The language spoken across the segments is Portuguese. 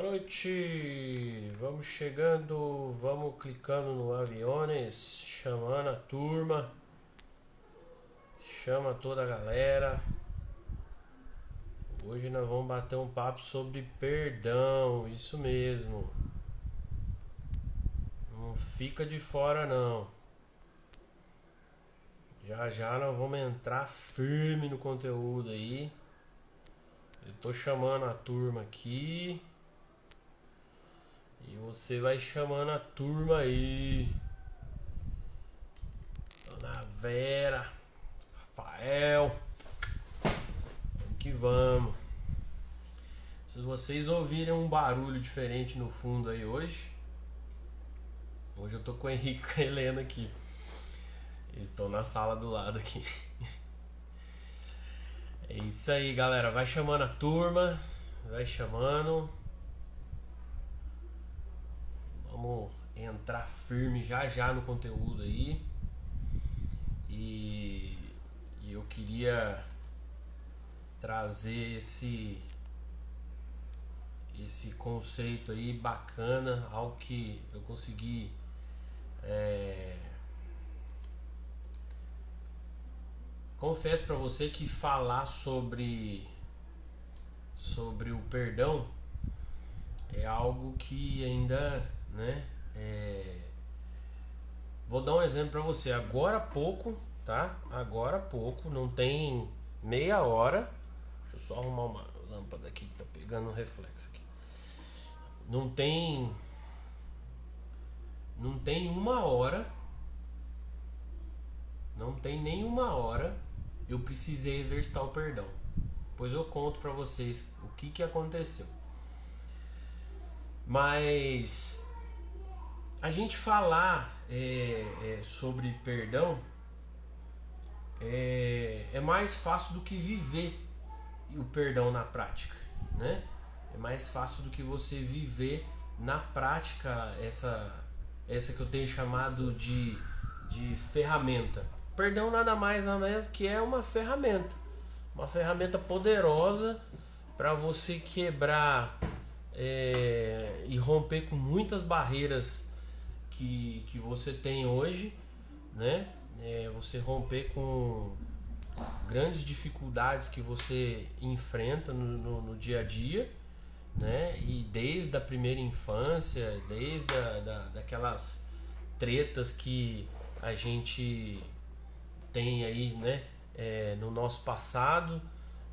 noite, vamos chegando, vamos clicando no aviones, chamando a turma, chama toda a galera. Hoje nós vamos bater um papo sobre perdão, isso mesmo. Não fica de fora não. Já já nós vamos entrar firme no conteúdo aí. Eu tô chamando a turma aqui. E você vai chamando a turma aí. Dona Vera, Rafael. Vamos que vamos. Se vocês ouvirem um barulho diferente no fundo aí hoje eu tô com o Henrique e com a Helena aqui. Eles estão na sala do lado aqui. É isso aí, galera. Vai chamando a turma. Vai chamando. Vamos entrar firme já já no conteúdo aí. E eu queria trazer esse conceito aí bacana, algo que eu consegui confesso para você que falar sobre o perdão é algo que ainda, né? Vou dar um exemplo para você. Agora há pouco, tá? Agora há pouco, não tem meia hora. Deixa eu só arrumar uma lâmpada aqui que tá pegando um reflexo aqui. Não tem uma hora. Não tem nem uma hora eu precisei exercitar o perdão. Pois eu conto para vocês o que aconteceu. Mas a gente falar sobre perdão é mais fácil do que viver o perdão na prática, né? É mais fácil do que você viver na prática essa que eu tenho chamado de ferramenta. Perdão nada mais nada menos que é uma ferramenta poderosa para você quebrar e romper com muitas barreiras que você tem hoje, né? Você romper com grandes dificuldades que você enfrenta no dia a dia, né? E desde a primeira infância, desde daquelas tretas que a gente tem aí, né? No nosso passado,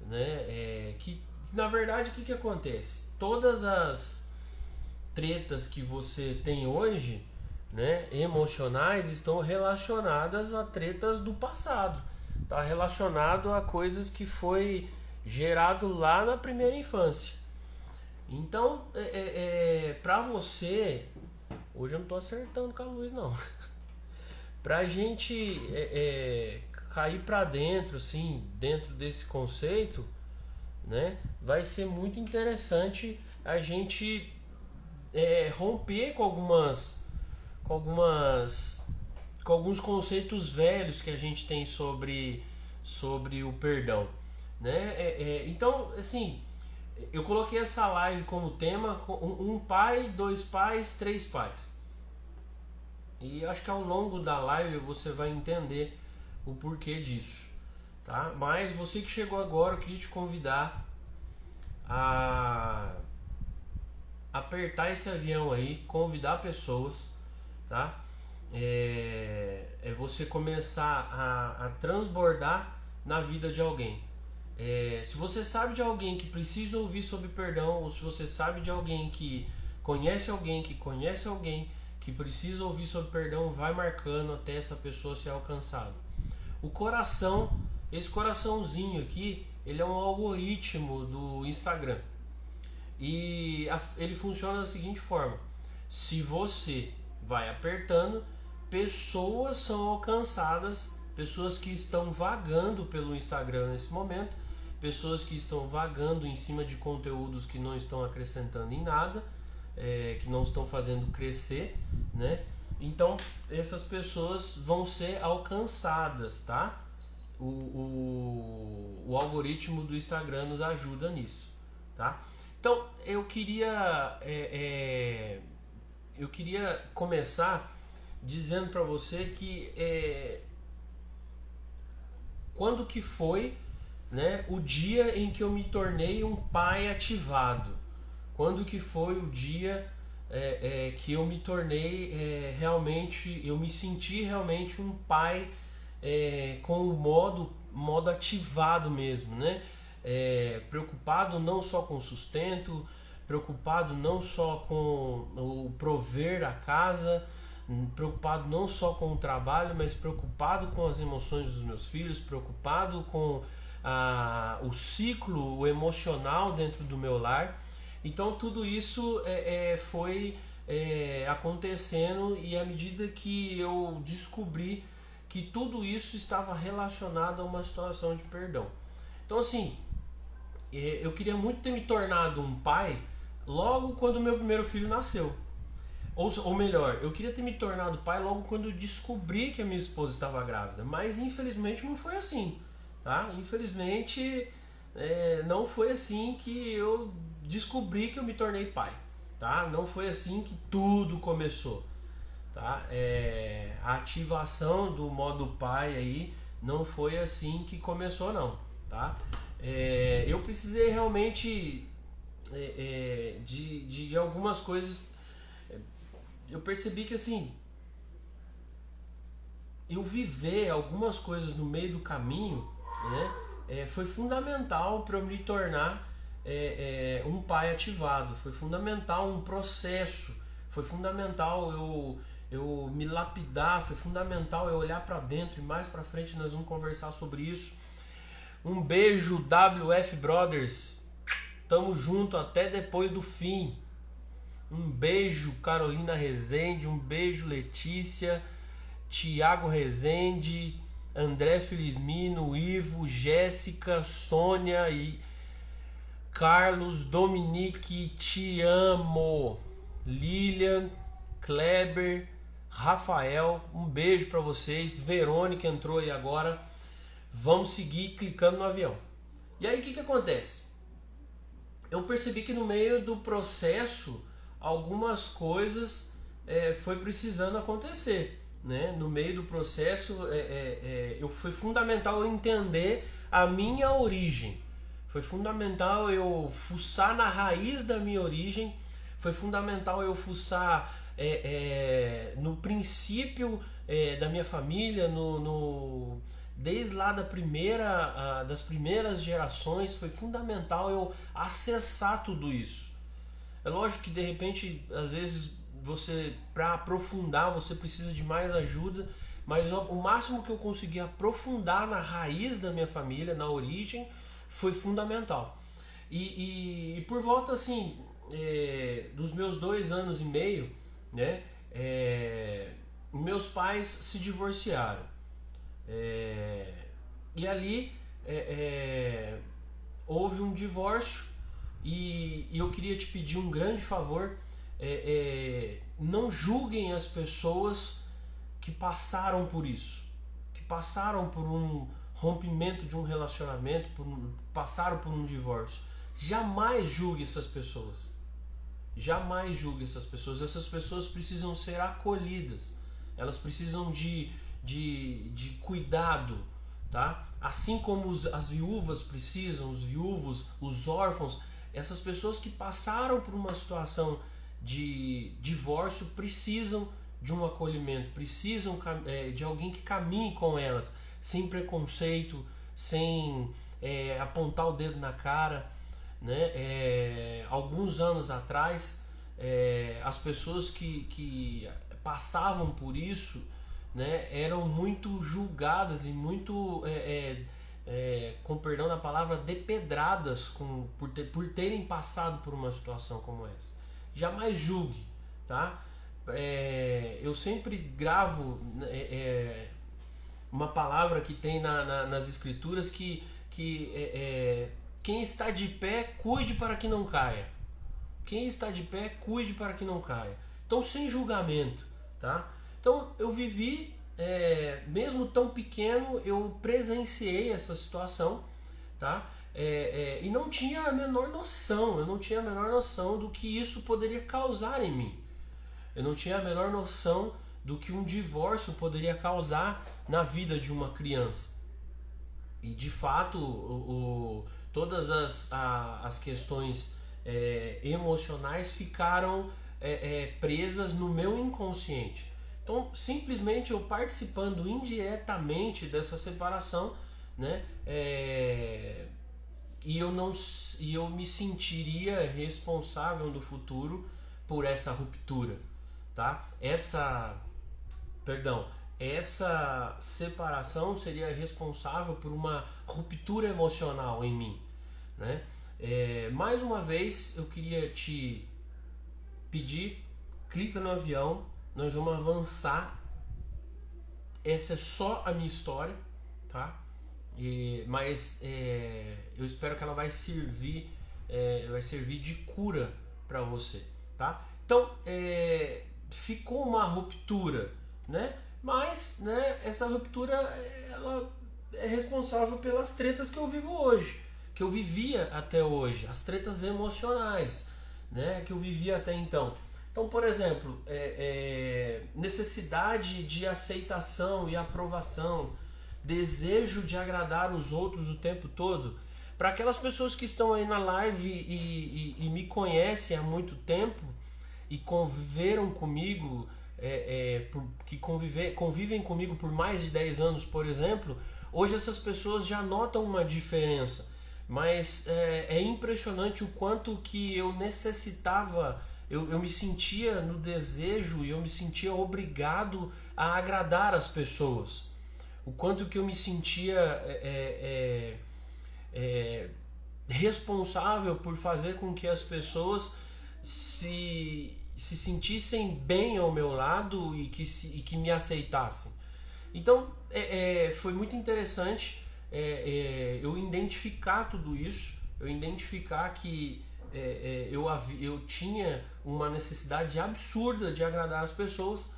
né? Que na verdade o que acontece? Todas as tretas que você tem hoje, né, emocionais, estão relacionadas a tretas do passado. Está relacionado a coisas que foi gerado lá na primeira infância. Então, para você, hoje eu não estou acertando com a luz não. Para a gente cair para dentro, assim, dentro desse conceito, né, vai ser muito interessante a gente romper com alguns conceitos velhos que a gente tem sobre o perdão, né? Então, assim, eu coloquei essa live como tema um pai, dois pais, três pais. E acho que ao longo da live você vai entender o porquê disso, tá? Mas você que chegou agora, eu queria te convidar a apertar esse avião aí, convidar pessoas, tá? Você começar a transbordar na vida de alguém. Se você sabe de alguém que precisa ouvir sobre perdão, ou se você sabe de alguém que conhece alguém que precisa ouvir sobre perdão, vai marcando até essa pessoa ser alcançada. O coração, esse coraçãozinho aqui, ele é um algoritmo do Instagram. E ele funciona da seguinte forma: se você vai apertando, pessoas são alcançadas, pessoas que estão vagando pelo Instagram nesse momento, pessoas que estão vagando em cima de conteúdos que não estão acrescentando em nada, que não estão fazendo crescer, né? Então essas pessoas vão ser alcançadas, tá? O algoritmo do Instagram nos ajuda nisso, tá? Então eu queria começar dizendo para você que quando que foi, né, o dia em que eu me tornei um pai ativado? Quando que foi o dia que eu me tornei realmente, eu me senti realmente um pai com o modo ativado mesmo, né? Preocupado não só com o sustento, preocupado não só com o prover a casa, preocupado não só com o trabalho, mas preocupado com as emoções dos meus filhos, preocupado com o ciclo emocional dentro do meu lar. Então tudo isso foi acontecendo, e à medida que eu descobri que tudo isso estava relacionado a uma situação de perdão. Então assim, eu queria muito ter me tornado um pai logo quando meu primeiro filho nasceu. Ou melhor, eu queria ter me tornado pai logo quando eu descobri que a minha esposa estava grávida. Mas infelizmente não foi assim, tá? Infelizmente não foi assim que eu descobri que eu me tornei pai, tá? Não foi assim que tudo começou, tá? A ativação do modo pai aí não foi assim que começou, não, tá? Eu precisei realmente de algumas coisas. Eu percebi que assim, eu viver algumas coisas no meio do caminho, né, foi fundamental para eu me tornar um pai ativado. Foi fundamental um processo, foi fundamental eu me lapidar, foi fundamental eu olhar para dentro, e mais para frente nós vamos conversar sobre isso. Um beijo, WF Brothers, tamo junto até depois do fim. Um beijo, Carolina Rezende, um beijo, Letícia, Tiago Rezende, André Felismino, Ivo, Jéssica, Sônia e Carlos, Dominique, te amo, Lilian, Kleber, Rafael, um beijo para vocês. Verônica entrou aí agora. Vamos seguir clicando no avião. E aí o que acontece? Eu percebi que no meio do processo algumas coisas foi precisando acontecer, né? No meio do processo foi fundamental eu entender a minha origem, foi fundamental eu fuçar na raiz da minha origem, foi fundamental eu fuçar no princípio da minha família, desde lá das primeiras gerações. Foi fundamental eu acessar tudo isso. É lógico que de repente, às vezes, para aprofundar, você precisa de mais ajuda, mas o máximo que eu consegui aprofundar na raiz da minha família, na origem, foi fundamental. E por volta assim, dos meus 2 anos e meio, né, meus pais se divorciaram. E ali houve um divórcio, e eu queria te pedir um grande favor. Não julguem as pessoas que passaram por isso, que passaram por um rompimento de um relacionamento, passaram por um divórcio. Jamais julgue essas pessoas. Jamais julgue essas pessoas. Essas pessoas precisam ser acolhidas. Elas precisam de cuidado, tá? Assim como as viúvas precisam, os viúvos, os órfãos, essas pessoas que passaram por uma situação de divórcio precisam de um acolhimento, precisam de alguém que caminhe com elas, sem preconceito, sem apontar o dedo na cara, né? Alguns anos atrás, as pessoas que passavam por isso, né, eram muito julgadas e muito, com perdão da palavra, depedradas por terem passado por uma situação como essa. Jamais julgue, tá? Eu sempre gravo uma palavra que tem nas escrituras que quem está de pé, cuide para que não caia. Quem está de pé, cuide para que não caia. Então, sem julgamento, tá? Então, eu vivi, mesmo tão pequeno, eu presenciei essa situação, tá? e não tinha a menor noção, eu não tinha a menor noção do que isso poderia causar em mim. Eu não tinha a menor noção do que um divórcio poderia causar na vida de uma criança. E de fato, todas as questões emocionais ficaram presas no meu inconsciente. Então, simplesmente eu participando indiretamente dessa separação, né, e eu me sentiria responsável no futuro por essa ruptura, tá? Essa separação seria responsável por uma ruptura emocional em mim, né? Mais uma vez eu queria te pedir, clica no avião, nós vamos avançar. Essa é só a minha história, tá? Mas eu espero que ela vai servir de cura para você, tá? Então ficou uma ruptura, né? Mas, né, essa ruptura ela é responsável pelas tretas que eu vivo hoje, que eu vivia até hoje, as tretas emocionais, né, que eu vivia até então. Então, por exemplo, necessidade de aceitação e aprovação, desejo de agradar os outros o tempo todo. Para aquelas pessoas que estão aí na live e me conhecem há muito tempo e conviveram comigo, que convivem comigo por mais de 10 anos, por exemplo, hoje essas pessoas já notam uma diferença. Mas é impressionante o quanto que eu necessitava, eu me sentia no desejo e eu me sentia obrigado a agradar as pessoas. O quanto que eu me sentia responsável por fazer com que as pessoas se sentissem bem ao meu lado e que me aceitassem. Então foi muito interessante eu identificar tudo isso, eu identificar que eu tinha uma necessidade absurda de agradar as pessoas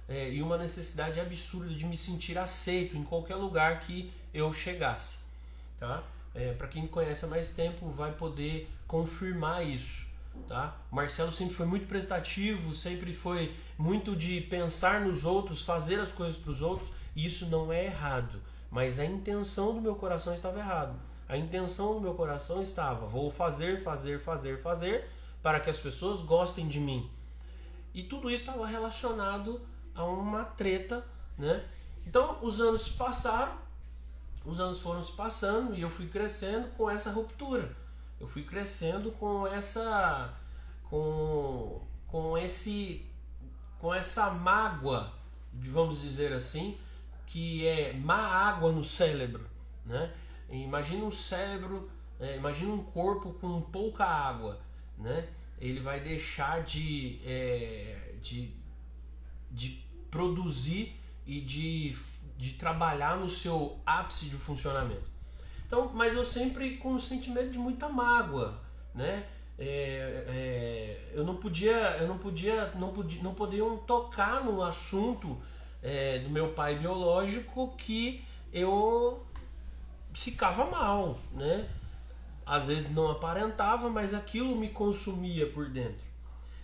e uma necessidade absurda de me sentir aceito em qualquer lugar que eu chegasse, tá? Para quem me conhece há mais tempo vai poder confirmar isso, tá? O Marcelo sempre foi muito prestativo, sempre foi muito de pensar nos outros, fazer as coisas para os outros, e isso não é errado, mas a intenção do meu coração estava errada. A intenção do meu coração estava: vou fazer para que as pessoas gostem de mim. E tudo isso estava relacionado a uma treta, né? Então os anos se passaram, os anos foram se passando e eu fui crescendo com essa ruptura. Eu fui crescendo com essa mágoa, vamos dizer assim, que é má água no cérebro, né? Imagina um cérebro, imagina um corpo com pouca água, né? Ele vai deixar de produzir e de trabalhar no seu ápice de funcionamento. Então, mas eu sempre com um sentimento de muita mágoa, né? Não podiam tocar no assunto do meu pai biológico, que eu ficava mal, né? Às vezes não aparentava, mas aquilo me consumia por dentro.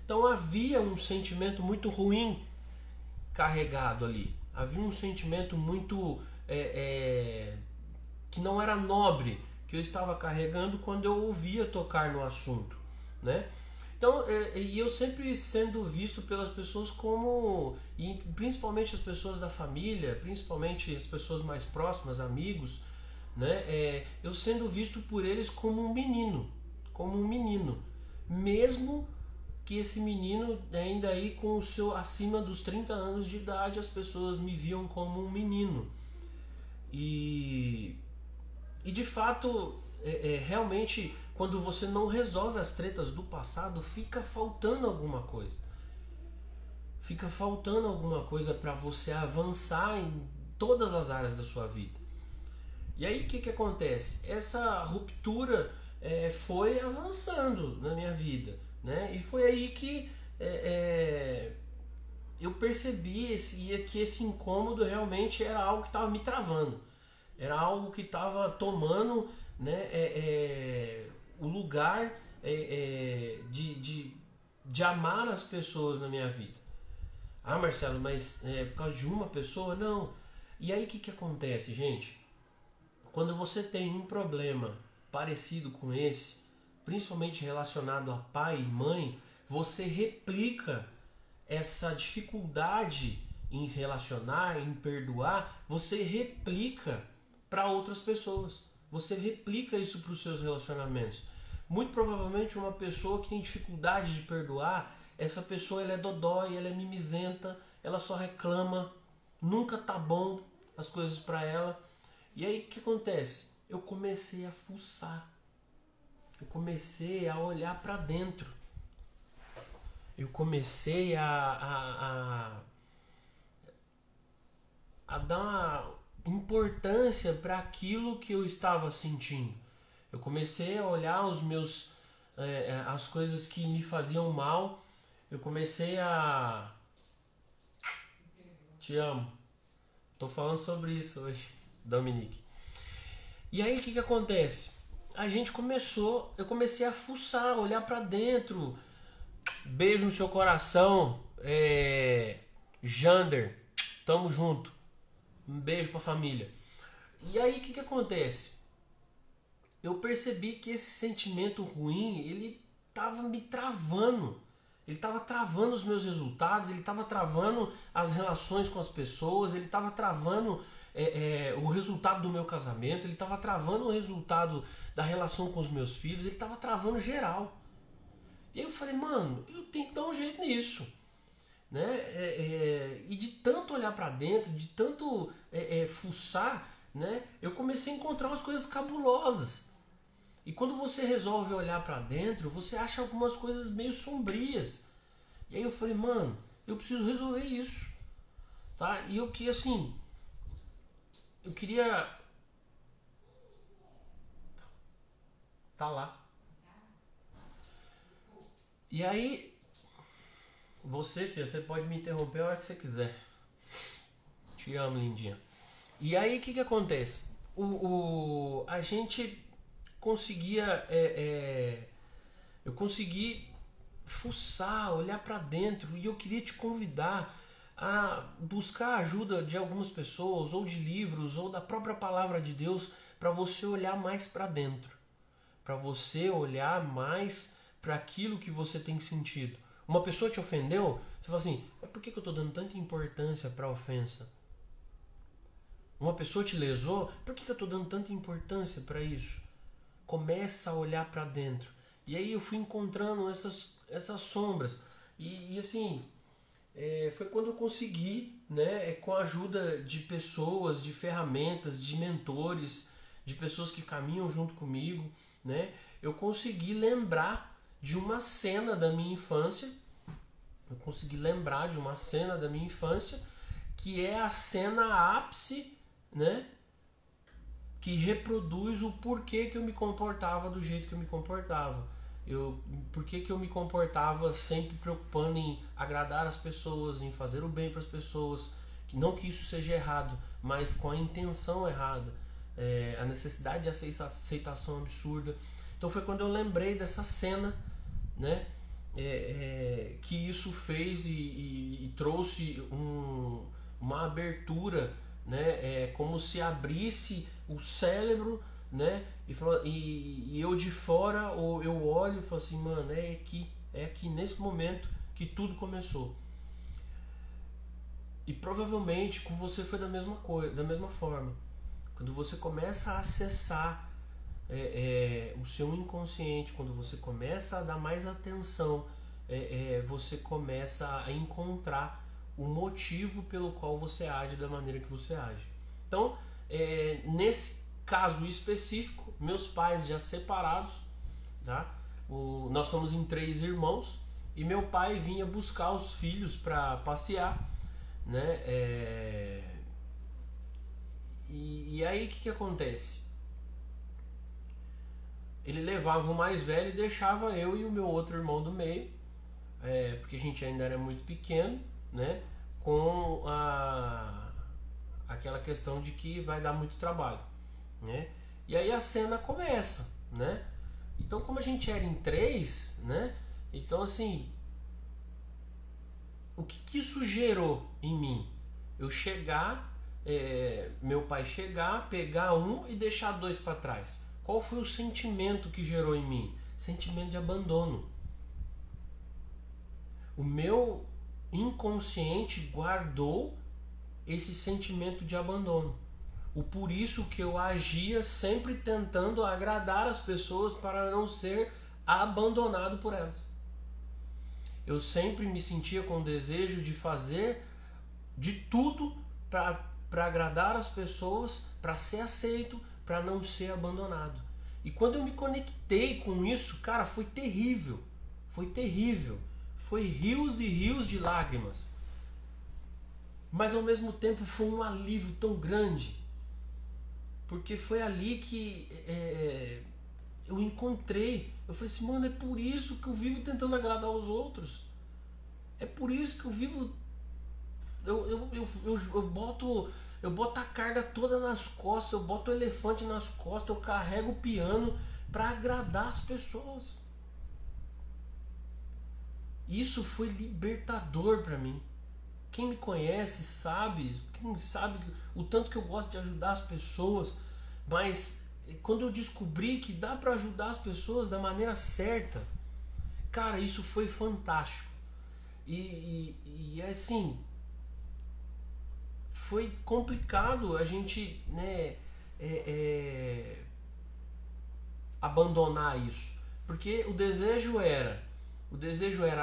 Então havia um sentimento muito ruim carregado ali. Havia um sentimento muito que não era nobre, que eu estava carregando quando eu ouvia tocar no assunto, né? Então, e eu sempre sendo visto pelas pessoas como, e principalmente as pessoas da família, principalmente as pessoas mais próximas, amigos, né? Eu sendo visto por eles como um menino, mesmo que esse menino ainda aí com o seu acima dos 30 anos de idade, as pessoas me viam como um menino. E de fato, realmente, quando você não resolve as tretas do passado, fica faltando alguma coisa. Fica faltando alguma coisa para você avançar em todas as áreas da sua vida. E aí o que acontece? Essa ruptura foi avançando na minha vida, né? E foi aí que eu percebi que esse incômodo realmente era algo que estava me travando. Era algo que estava tomando né, o lugar de amar as pessoas na minha vida. Ah, Marcelo, mas por causa de uma pessoa? Não. E aí o que acontece, gente? Quando você tem um problema parecido com esse, principalmente relacionado a pai e mãe, você replica essa dificuldade em relacionar, em perdoar, você replica para outras pessoas. Você replica isso para os seus relacionamentos. Muito provavelmente uma pessoa que tem dificuldade de perdoar, essa pessoa ela é dodói, ela é mimizenta, ela só reclama, nunca tá bom as coisas para ela. E aí o que acontece? Eu comecei a fuçar. Eu comecei a olhar para dentro. Eu comecei a dar importância para aquilo que eu estava sentindo. Eu comecei a olhar os meus, as coisas que me faziam mal. Eu comecei a... Te amo. Tô falando sobre isso hoje, Dominique. E aí o que acontece? Eu comecei a fuçar, olhar para dentro. Beijo no seu coração, Jander, tamo junto. Um beijo pra família. E aí o que acontece? Eu percebi que esse sentimento ruim, ele tava me travando. Ele estava travando os meus resultados, ele estava travando as relações com as pessoas, ele estava travando o resultado do meu casamento, ele estava travando o resultado da relação com os meus filhos, ele estava travando geral. E aí eu falei, mano, eu tenho que dar um jeito nisso. Né? E de tanto olhar para dentro, de tanto fuçar, né? Eu comecei a encontrar umas coisas cabulosas. E quando você resolve olhar para dentro, você acha algumas coisas meio sombrias. E aí eu falei, mano, eu preciso resolver isso. Tá? E eu que assim, eu queria... Tá lá. E aí, você, filha, você pode me interromper a hora que você quiser. Te amo, lindinha. E aí, o que acontece? A gente conseguia... eu consegui fuçar, olhar para dentro, e eu queria te convidar a buscar a ajuda de algumas pessoas, ou de livros, ou da própria palavra de Deus, para você olhar mais para dentro, para você olhar mais para aquilo que você tem sentido. Uma pessoa te ofendeu, você fala assim, mas por que eu estou dando tanta importância para a ofensa? Uma pessoa te lesou, por que eu estou dando tanta importância para isso? Começa a olhar para dentro. E aí eu fui encontrando essas sombras. E assim, foi quando eu consegui, né, com a ajuda de pessoas, de ferramentas, de mentores, de pessoas que caminham junto comigo, né, eu consegui lembrar de uma cena da minha infância. Eu consegui lembrar de uma cena da minha infância, que é a cena ápice, né, que reproduz o porquê que eu me comportava do jeito que eu me comportava. Por que eu me comportava sempre preocupando em agradar as pessoas, em fazer o bem para as pessoas, não que isso seja errado, mas com a intenção errada, a necessidade de aceitação absurda. Então foi quando eu lembrei dessa cena, né, que isso fez e trouxe uma abertura, né, como se abrisse o cérebro, né, e eu de fora, ou eu olho e falo assim, mano, é aqui nesse momento que tudo começou. E provavelmente com você foi da mesma coisa, da mesma forma. Quando você começa a acessar o seu inconsciente, quando você começa a dar mais atenção, você começa a encontrar o motivo pelo qual você age da maneira que você age. Então, nesse caso específico, meus pais já separados, tá? Nós somos em 3 irmãos, e meu pai vinha buscar os filhos para passear, né? E aí o que acontece? Ele levava o mais velho e deixava eu e o meu outro irmão do meio, porque a gente ainda era muito pequeno, né? Com aquela questão de que vai dar muito trabalho, né? E aí a cena começa, né? Então, como a gente era em 3, né? Então, assim, o que isso gerou em mim? Eu chegar, meu pai chegar, pegar um e deixar 2 para trás. Qual foi o sentimento que gerou em mim? Sentimento de abandono. O meu inconsciente guardou esse sentimento de abandono. Por isso que eu agia sempre tentando agradar as pessoas para não ser abandonado por elas. Eu sempre me sentia com o desejo de fazer de tudo para agradar as pessoas, para ser aceito, para não ser abandonado. E quando eu me conectei com isso, cara, foi terrível. Foi terrível. Foi rios e rios de lágrimas. Mas ao mesmo tempo foi um alívio tão grande. Porque foi ali que eu encontrei. Eu falei assim, mano, é por isso que eu vivo tentando agradar os outros. É por isso que eu vivo. Eu boto a carga toda nas costas, eu boto o elefante nas costas, eu carrego o piano para agradar as pessoas. Isso foi libertador para mim. Quem me conhece sabe o tanto que eu gosto de ajudar as pessoas, mas quando eu descobri que dá para ajudar as pessoas da maneira certa, cara, isso foi fantástico. E assim, foi complicado a gente, né, abandonar isso, porque o desejo era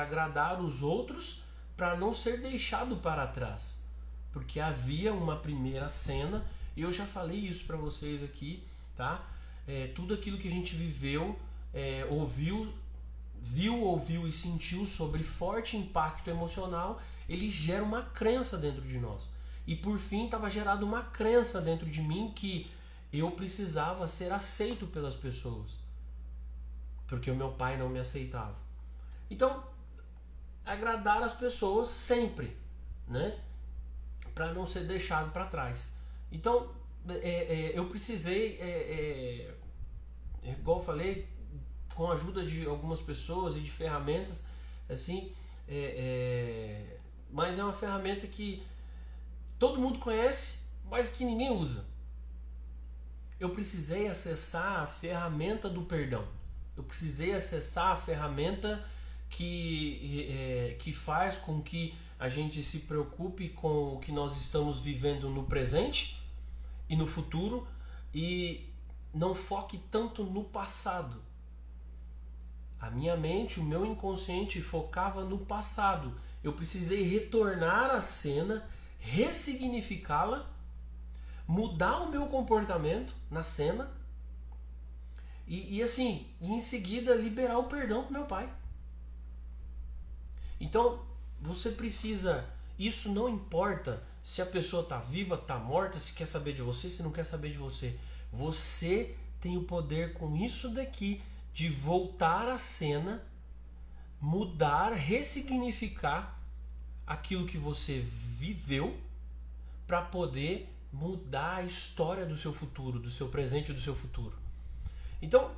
agradar os outros para não ser deixado para trás, porque havia uma primeira cena, e eu já falei isso para vocês aqui, tá? Tudo aquilo que a gente viveu, ouviu e sentiu sobre forte impacto emocional, ele gera uma crença dentro de nós. E por fim estava gerada uma crença dentro de mim que eu precisava ser aceito pelas pessoas, porque o meu pai não me aceitava. Então, agradar as pessoas sempre, né? Para não ser deixado para trás. Então, eu precisei, igual eu falei, com a ajuda de algumas pessoas e de ferramentas, assim, mas é uma ferramenta que todo mundo conhece, mas que ninguém usa. Eu precisei acessar a ferramenta do perdão. Eu precisei acessar a ferramenta que faz com que a gente se preocupe com o que nós estamos vivendo no presente e no futuro e não foque tanto no passado. A minha mente, o meu inconsciente focava no passado. Eu precisei retornar à cena, ressignificá-la, mudar o meu comportamento na cena e assim, em seguida liberar o perdão pro meu pai. Então, você precisa, isso não importa se a pessoa está viva, está morta, se quer saber de você, se não quer saber de você. Você tem o poder com isso daqui de voltar à cena, mudar, ressignificar aquilo que você viveu para poder mudar a história do seu futuro, do seu presente e do seu futuro. Então,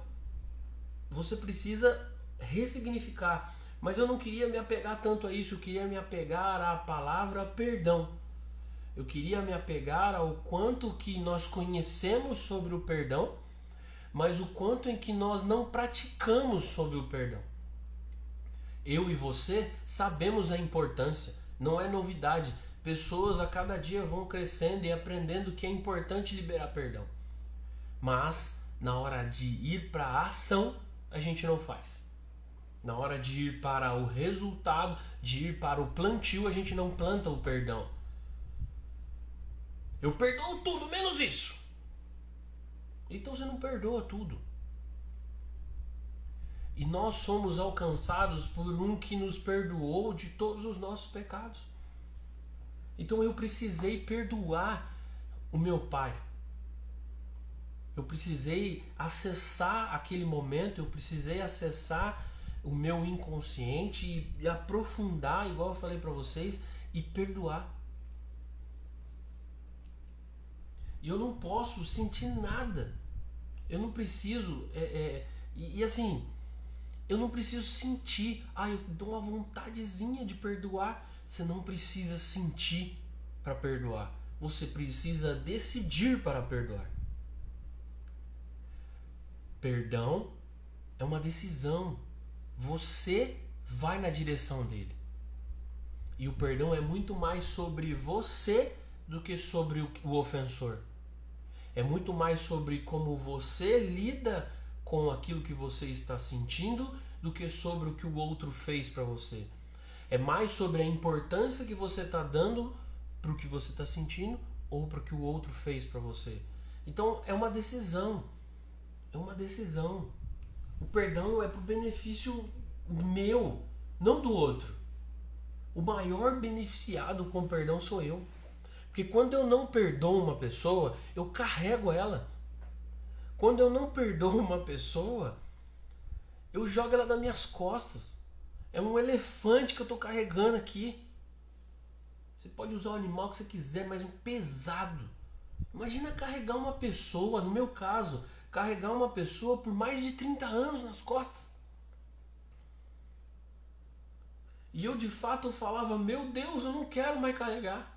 você precisa ressignificar. Mas eu não queria me apegar tanto a isso, eu queria me apegar à palavra perdão. Eu queria me apegar ao quanto que nós conhecemos sobre o perdão, mas o quanto em que nós não praticamos sobre o perdão. Eu e você sabemos a importância, não é novidade. Pessoas a cada dia vão crescendo e aprendendo que é importante liberar perdão. Mas na hora de ir para a ação, a gente não faz. Na hora de ir para o resultado, de ir para o plantio, a gente não planta o perdão. Eu perdoo tudo, menos isso. Então você não perdoa tudo. E nós somos alcançados por um que nos perdoou de todos os nossos pecados. Então eu precisei perdoar o meu pai. Eu precisei acessar aquele momento, eu precisei acessar o meu inconsciente e aprofundar, igual eu falei para vocês, e perdoar. E eu não posso sentir nada Eu não preciso... E assim, eu não preciso sentir. Eu dou uma vontadezinha de perdoar. Você não precisa sentir para perdoar. Você precisa decidir para perdoar. Perdão é uma decisão. Você vai na direção dele. E o perdão é muito mais sobre você do que sobre o ofensor. É muito mais sobre como você lida com aquilo que você está sentindo do que sobre o que o outro fez para você. É mais sobre a importância que você está dando para o que você está sentindo ou para o que o outro fez para você. Então é uma decisão. É uma decisão. O perdão é para o benefício meu, não do outro. O maior beneficiado com o perdão sou eu. Porque quando eu não perdoo uma pessoa, eu carrego ela. Quando eu não perdoo uma pessoa, eu jogo ela das minhas costas. É um elefante que eu estou carregando aqui. Você pode usar o animal que você quiser, mas é um pesado. Imagina carregar uma pessoa, no meu caso, carregar uma pessoa por mais de 30 anos nas costas. E eu de fato falava, meu Deus, eu não quero mais carregar.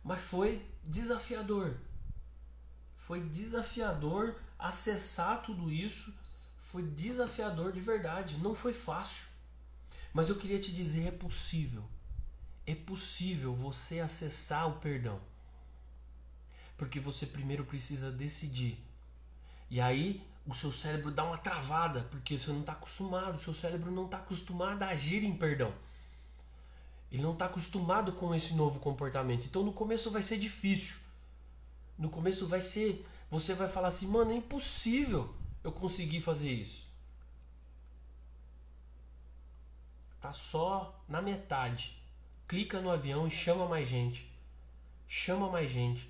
Mas foi desafiador. Foi desafiador acessar tudo isso. Foi desafiador de verdade. Não foi fácil. Mas eu queria te dizer, é possível. É possível você acessar o perdão. Porque você primeiro precisa decidir. E aí o seu cérebro dá uma travada, porque você não está acostumado. O seu cérebro não está acostumado a agir em perdão. Ele não está acostumado com esse novo comportamento. Então no começo vai ser difícil. No começo vai ser... Você vai falar assim, mano, é impossível eu conseguir fazer isso. Tá só na metade. Clica no avião e chama mais gente. Chama mais gente.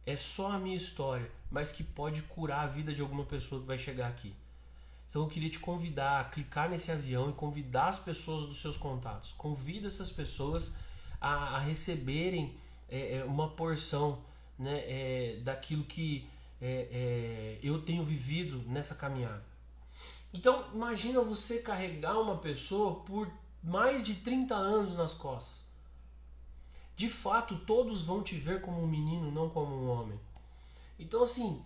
É só a minha história, mas que pode curar a vida de alguma pessoa que vai chegar aqui. Então eu queria te convidar a clicar nesse avião e convidar as pessoas dos seus contatos. Convida essas pessoas a receberem uma porção, né, daquilo que eu tenho vivido nessa caminhada. Então imagina você carregar uma pessoa por mais de 30 anos nas costas. De fato, todos vão te ver como um menino, não como um homem. Então assim,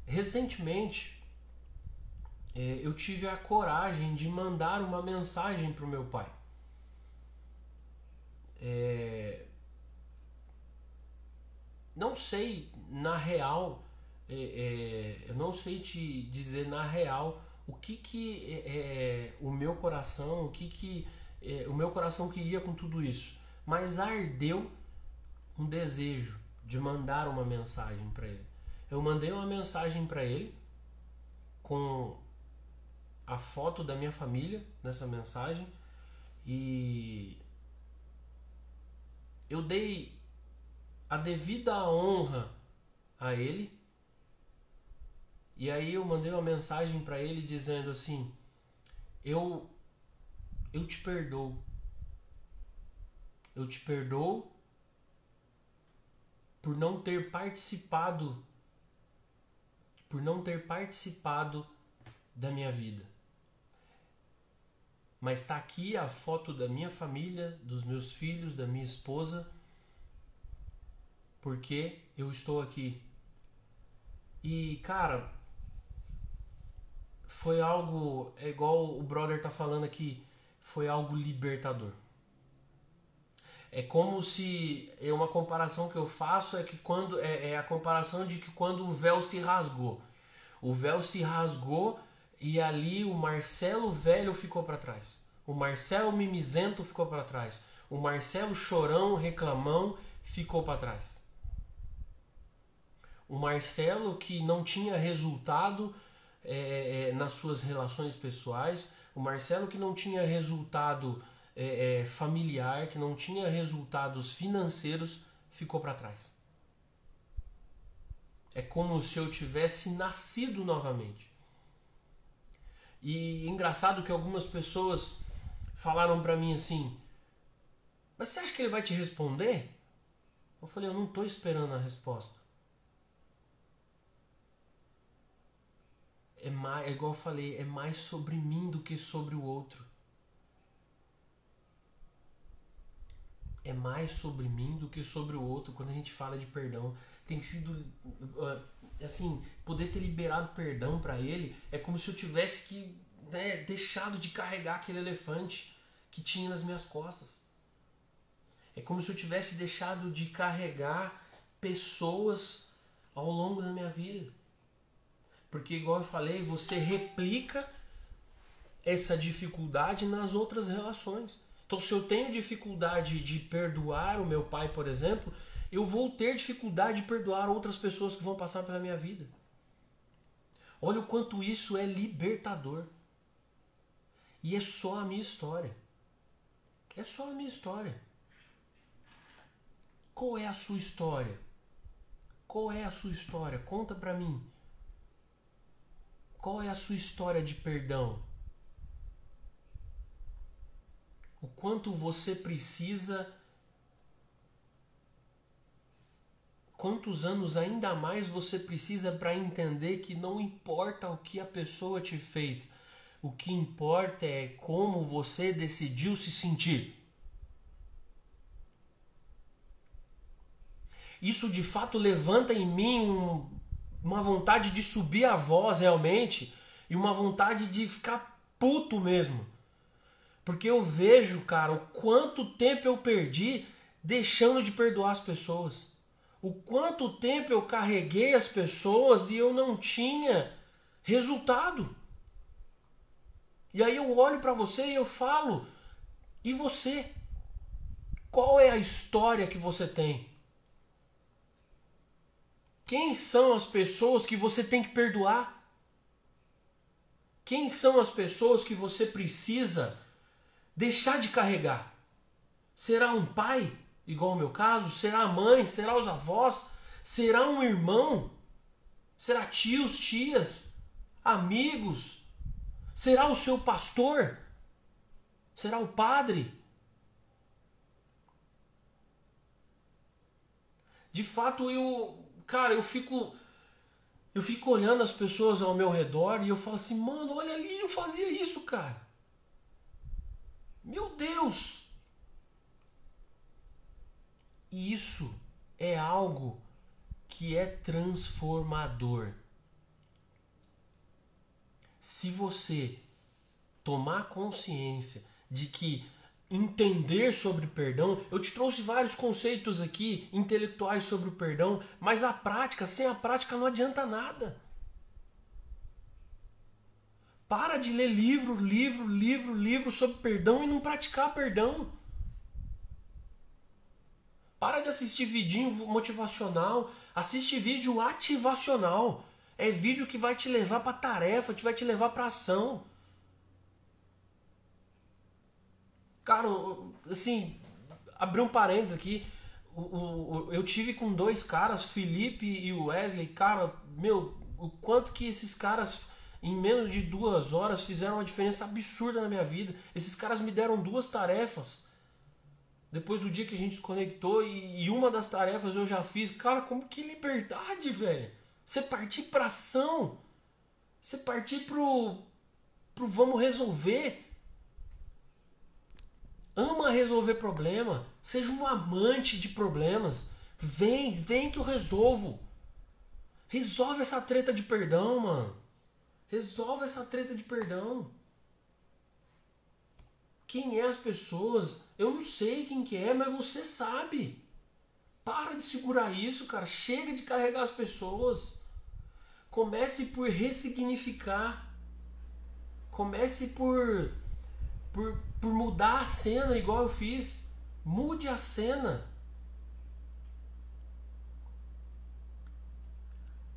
recentemente eu tive a coragem de mandar uma mensagem para o meu pai. Não sei na real, eu não sei te dizer na real o que o meu coração, o meu coração queria com tudo isso. Mas ardeu um desejo de mandar uma mensagem para ele. Eu mandei uma mensagem para ele com a foto da minha família nessa mensagem e eu dei a devida honra a ele. E aí eu mandei uma mensagem para ele dizendo assim: eu te perdoo. Eu te perdoo por não ter participado da minha vida. Mas está aqui a foto da minha família, dos meus filhos, da minha esposa, porque eu estou aqui. E cara, foi algo, é igual o brother tá falando aqui, foi algo libertador. É como se, uma comparação que eu faço é que quando é a comparação de que quando o véu se rasgou. O véu se rasgou e ali o Marcelo velho ficou para trás. O Marcelo mimizento ficou para trás. O Marcelo chorão, reclamão ficou para trás. O Marcelo que não tinha resultado nas suas relações pessoais. O Marcelo que não tinha resultado familiar, que não tinha resultados financeiros, ficou para trás. É como se eu tivesse nascido novamente. E engraçado que algumas pessoas falaram para mim assim: mas você acha que ele vai te responder? Eu falei, eu não estou esperando a resposta. é igual eu falei, é mais sobre mim do que sobre o outro. É mais sobre mim do que sobre o outro quando a gente fala de perdão. Tem sido, assim, poder ter liberado perdão para ele é como se eu tivesse que, né, deixado de carregar aquele elefante que tinha nas minhas costas. É como se eu tivesse deixado de carregar pessoas ao longo da minha vida. Porque, igual eu falei, você replica essa dificuldade nas outras relações. Então, se eu tenho dificuldade de perdoar o meu pai, por exemplo, eu vou ter dificuldade de perdoar outras pessoas que vão passar pela minha vida. Olha o quanto isso é libertador. E é só a minha história. É só a minha história. Qual é a sua história? Qual é a sua história? Conta pra mim. Qual é a sua história de perdão? O quanto você precisa, quantos anos ainda mais você precisa para entender que não importa o que a pessoa te fez, o que importa é como você decidiu se sentir. Isso de fato levanta em mim uma vontade de subir a voz realmente e uma vontade de ficar puto mesmo. Porque eu vejo, cara, o quanto tempo eu perdi deixando de perdoar as pessoas. O quanto tempo eu carreguei as pessoas e eu não tinha resultado. E aí eu olho para você e eu falo, e você? Qual é a história que você tem? Quem são as pessoas que você tem que perdoar? Quem são as pessoas que você precisa deixar de carregar? Será um pai, igual o meu caso? Será a mãe? Será os avós? Será um irmão? Será tios, tias? Amigos? Será o seu pastor? Será o padre? De fato, eu fico olhando as pessoas ao meu redor e eu falo assim, mano, olha ali, eu fazia isso, cara. Meu Deus! E isso é algo que é transformador. Se você tomar consciência de que entender sobre perdão, eu te trouxe vários conceitos aqui intelectuais sobre o perdão, mas a prática, sem a prática não adianta nada. Para de ler livro sobre perdão e não praticar perdão. Para de assistir vidinho motivacional, assiste vídeo ativacional. É vídeo que vai te levar para tarefa, que vai te levar para ação. Cara, assim, abrir um parênteses aqui, eu tive com dois caras, Felipe e Wesley, cara, meu, o quanto que esses caras em menos de 2 horas fizeram uma diferença absurda na minha vida. Esses caras me deram 2 tarefas depois do dia que a gente se conectou e uma das tarefas eu já fiz. Cara, como que liberdade, velho. Você partir pra ação. Você partir pro vamos resolver. Ama resolver problema. Seja um amante de problemas. Vem que eu resolvo. Resolve essa treta de perdão, mano. Resolve essa treta de perdão. Quem é as pessoas? Eu não sei quem que é, mas você sabe. Para de segurar isso, cara. Chega de carregar as pessoas. Comece por ressignificar. Comece por mudar a cena igual eu fiz. Mude a cena.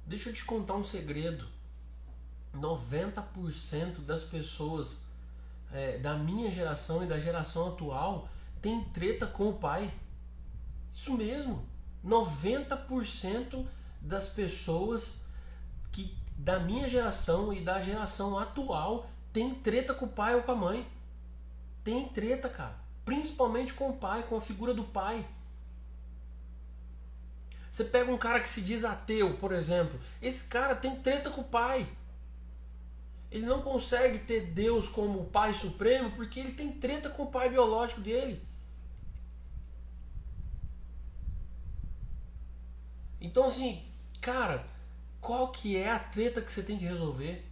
Deixa eu te contar um segredo. 90% das pessoas da minha geração e da geração atual tem treta com o pai. Isso mesmo. 90% das pessoas da minha geração e da geração atual tem treta com o pai ou com a mãe. Tem treta, cara. Principalmente com o pai, com a figura do pai. Você pega um cara que se diz ateu, por exemplo. Esse cara tem treta com o pai. Ele não consegue ter Deus como o Pai Supremo porque ele tem treta com o pai biológico dele. Então assim, cara, qual que é a treta que você tem que resolver?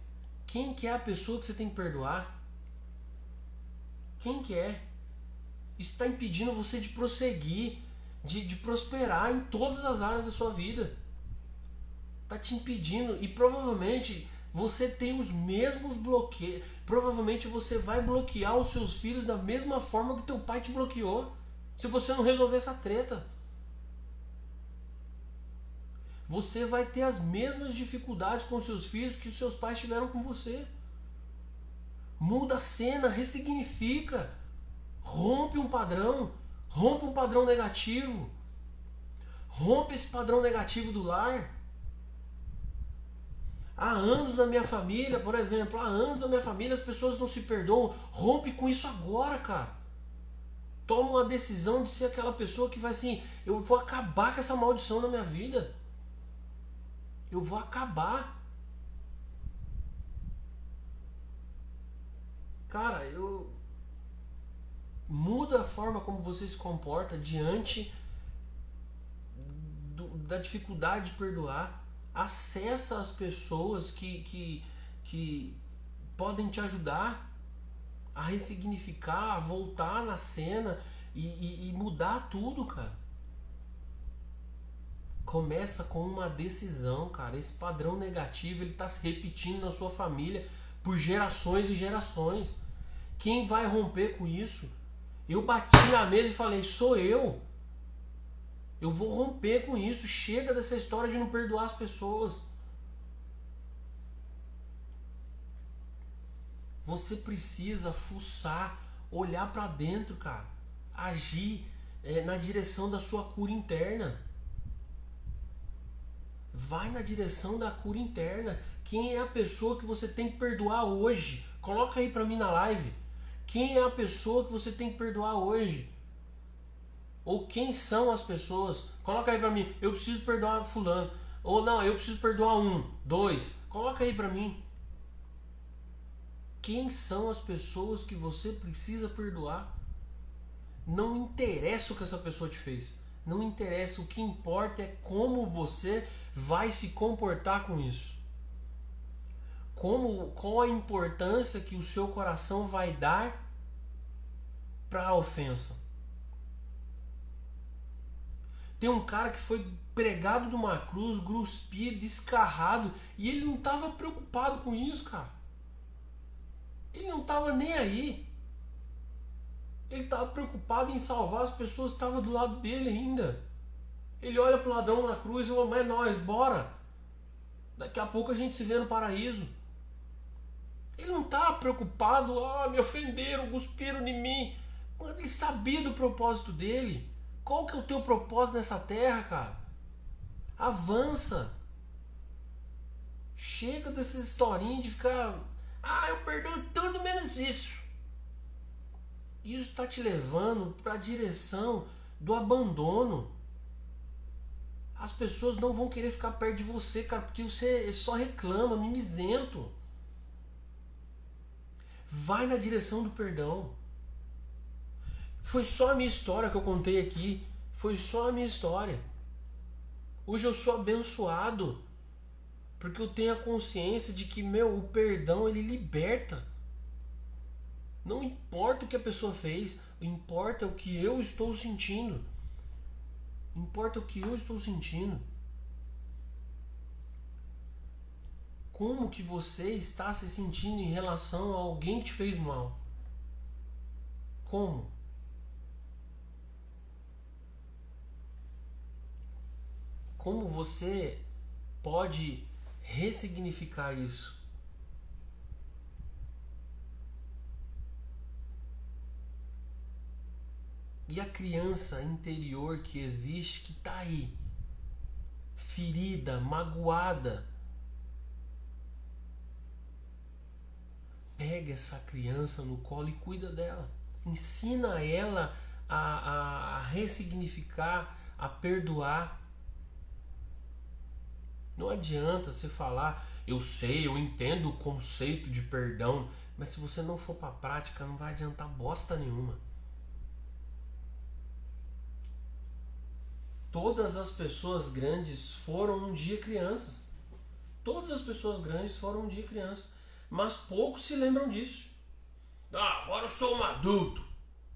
Quem que é a pessoa que você tem que perdoar? Quem que é? Isso está impedindo você de prosseguir, de prosperar em todas as áreas da sua vida. Está te impedindo e provavelmente você tem os mesmos bloqueios. Provavelmente você vai bloquear os seus filhos da mesma forma que teu pai te bloqueou. Se você não resolver essa treta. Você vai ter as mesmas dificuldades com seus filhos que os seus pais tiveram com você. Muda a cena, ressignifica. Rompe um padrão negativo. Rompe esse padrão negativo do lar. Há anos na minha família, por exemplo, há anos na minha família as pessoas não se perdoam. Rompe com isso agora, cara. Toma uma decisão de ser aquela pessoa que vai assim, eu vou acabar com essa maldição na minha vida. Eu vou acabar. Cara, muda a forma como você se comporta diante da dificuldade de perdoar. Acessa as pessoas que podem te ajudar a ressignificar, a voltar na cena e mudar tudo, cara. Começa com uma decisão, cara. Esse padrão negativo ele está se repetindo na sua família por gerações e gerações. Quem vai romper com isso? Eu bati na mesa e falei, sou eu. Eu vou romper com isso. Chega dessa história de não perdoar as pessoas. Você precisa fuçar, olhar para dentro, cara. Agir na direção da sua cura interna. Vai na direção da cura interna. Quem é a pessoa que você tem que perdoar hoje? Coloca aí para mim na live. Quem é a pessoa que você tem que perdoar hoje? Ou quem são as pessoas? Coloca aí pra mim. Eu preciso perdoar fulano. Ou não, eu preciso perdoar 1, 2. Coloca aí pra mim. Quem são as pessoas que você precisa perdoar? Não interessa o que essa pessoa te fez. Não interessa. O que importa é como você vai se comportar com isso. Qual a importância que o seu coração vai dar para a ofensa. Tem um cara que foi pregado numa cruz, cuspido, descarrado, e ele não estava preocupado com isso, cara. Ele não estava nem aí. Ele estava preocupado em salvar as pessoas que estavam do lado dele ainda. Ele olha para o ladrão na cruz e fala, é nóis, bora. Daqui a pouco a gente se vê no paraíso. Ele não estava preocupado, me ofenderam, cuspiram em mim. Ele sabia do propósito dele. Qual que é o teu propósito nessa terra, cara? Avança. Chega dessas historinhas de ficar... eu perdoo tudo menos isso. Isso está te levando para a direção do abandono. As pessoas não vão querer ficar perto de você, cara, porque você só reclama, mimizento. Vai na direção do perdão. Foi só a minha história que eu contei aqui. Foi só a minha história. Hoje eu sou abençoado porque eu tenho a consciência de que, o perdão ele liberta. Não importa o que a pessoa fez, importa o que eu estou sentindo. Importa o que eu estou sentindo. Como que você está se sentindo em relação a alguém que te fez mal? Como? Como você pode ressignificar isso? E a criança interior que existe, que está aí, ferida, magoada, pega essa criança no colo e cuida dela. Ensina ela a ressignificar, a perdoar. Não adianta você falar, eu sei, eu entendo o conceito de perdão, mas se você não for para a prática, não vai adiantar bosta nenhuma. Todas as pessoas grandes foram um dia crianças. Todas as pessoas grandes foram um dia crianças. Mas poucos se lembram disso. Ah, agora eu sou um adulto.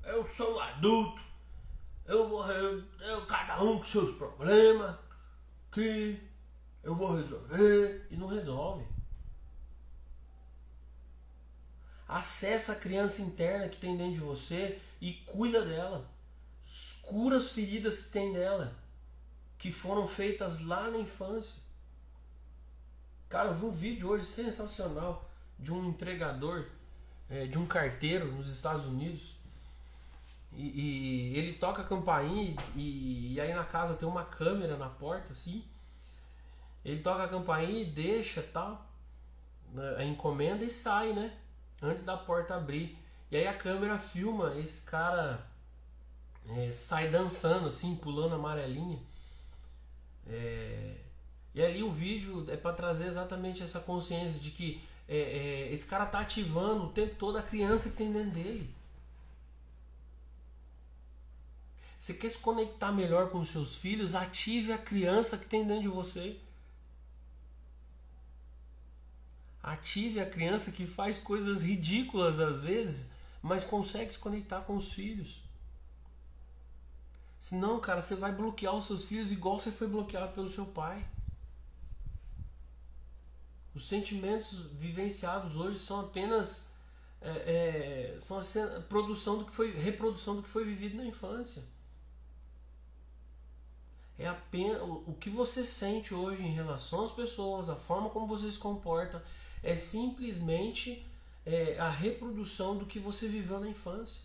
Eu sou um adulto. Cada um com seus problemas. Que eu vou resolver. E não resolve. Acessa a criança interna que tem dentro de você e cuida dela. Cura as feridas que tem nela, que foram feitas lá na infância. Cara, eu vi um vídeo hoje sensacional de um entregador, de um carteiro nos Estados Unidos. E ele toca a campainha e aí na casa tem uma câmera na porta, assim. Ele toca a campainha e deixa tal, a encomenda e sai, né? Antes da porta abrir. E aí a câmera filma esse cara sai dançando, assim, pulando amarelinha. E ali o vídeo é para trazer exatamente essa consciência de que esse cara tá ativando o tempo todo a criança que tem dentro dele. Você quer se conectar melhor com os seus filhos? Ative a criança que tem dentro de você. Ative a criança que faz coisas ridículas às vezes, mas consegue se conectar com os filhos. Senão, cara, você vai bloquear os seus filhos igual você foi bloqueado pelo seu pai. Os sentimentos vivenciados hoje são apenas são a produção do que foi, reprodução do que foi vivido na infância. É apenas o que você sente hoje em relação às pessoas, a forma como você se comporta, é simplesmente a reprodução do que você viveu na infância.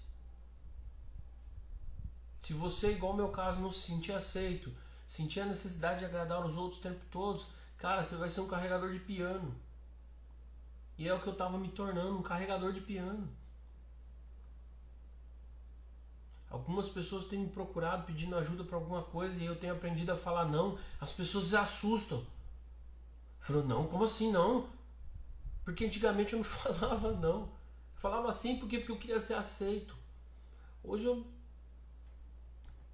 Se você, igual no meu caso, não se sentir aceito, sentir a necessidade de agradar os outros o tempo todo, cara, você vai ser um carregador de piano. E é o que eu estava me tornando, um carregador de piano. Algumas pessoas têm me procurado pedindo ajuda para alguma coisa e eu tenho aprendido a falar não. As pessoas se assustam. Falou, não, como assim não? Porque antigamente eu não falava não. Eu falava assim porque eu queria ser aceito. Hoje eu